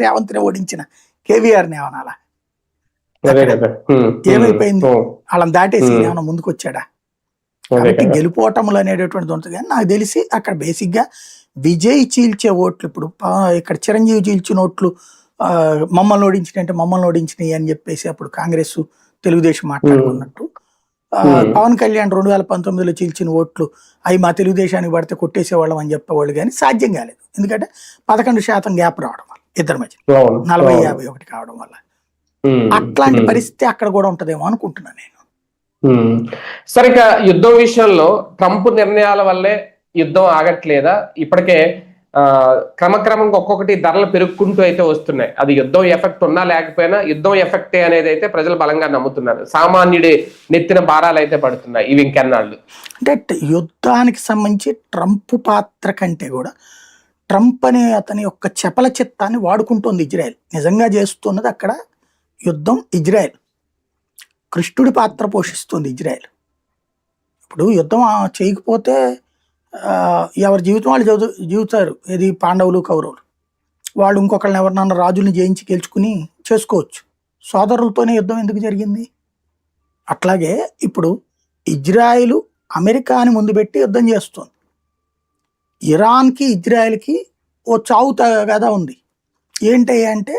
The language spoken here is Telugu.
రేవంత్ని ఓడించిన కేవీఆర్ని ఏమనాలా? అదే అక్కడ కదా. ఏమైపోయింది? వాళ్ళని దాటేసి ఉమ్. ఏమైనా ముందుకు వచ్చాడా? అదే కాబట్టి కదా. గెలుపోటములు అనేటటువంటిది ఉంటుంది. కానీ నాకు తెలిసి అక్కడ బేసిక్గా విజయ్ చీల్చే ఓట్లు ఇప్పుడు ఇక్కడ చిరంజీవి చీల్చిన ఓట్లు మమ్మల్ని ఓడించినంటే మమ్మల్ని ఓడించినాయి అని చెప్పేసి అప్పుడు కాంగ్రెస్ తెలుగుదేశం మాట్లాడుకున్నట్టు పవన్ కళ్యాణ్ 2019లో చీల్చిన ఓట్లు అవి మా తెలుగుదేశానికి పడితే కొట్టేసేవాళ్ళం అని చెప్పేవాళ్ళు, కానీ సాధ్యం కాలేదు. ఎందుకంటే 11% గ్యాప్ రావడం వల్ల ఇద్దరి మధ్య 40-51 కావడం వల్ల అట్లాంటి పరిస్థితి అక్కడ కూడా ఉంటదేమో అనుకుంటున్నాను నేను. సరిగ్గా యుద్ధం విషయంలో ట్రంప్ నిర్ణయాల వల్లే యుద్ధం ఆగట్లేదా? ఇప్పటికే క్రమక్రమంగా ఒక్కొక్కటి ధరలు పెరుగుకుంటూ అయితే వస్తున్నాయి. అది యుద్ధం ఎఫెక్ట్ ఉన్నా లేకపోయినా యుద్ధం ఎఫెక్టే అనేది అయితే ప్రజలు బలంగా నమ్ముతున్నారు. సామాన్యుడి నెత్తిన భారాలు అయితే పడుతున్నాయి ఇవి ఇంకెన్నాళ్ళు. అంటే యుద్ధానికి సంబంధించి ట్రంప్ పాత్ర కంటే కూడా ట్రంప్ అనే అతని యొక్క చపల చిత్తాన్ని వాడుకుంటోంది ఇజ్రాయెల్. నిజంగా చేస్తున్నది అక్కడ యుద్ధం ఇజ్రాయెల్. కృష్ణుడి పాత్ర పోషిస్తుంది ఇజ్రాయెల్. ఇప్పుడు యుద్ధం చేయకపోతే ఎవరి జీవితం వాళ్ళు జీవితారు. ఏది పాండవులు కౌరవులు వాళ్ళు ఇంకొకళ్ళని ఎవరినన్నా రాజుల్ని జయించి గెలుచుకుని చేసుకోవచ్చు. సోదరులతోనే యుద్ధం ఎందుకు జరిగింది? అట్లాగే ఇప్పుడు ఇజ్రాయిల్ అమెరికాని ముందు పెట్టి యుద్ధం చేస్తుంది. ఇరాన్కి ఇజ్రాయెల్కి ఓ చావు కదా ఉంది. ఏంటి అంటే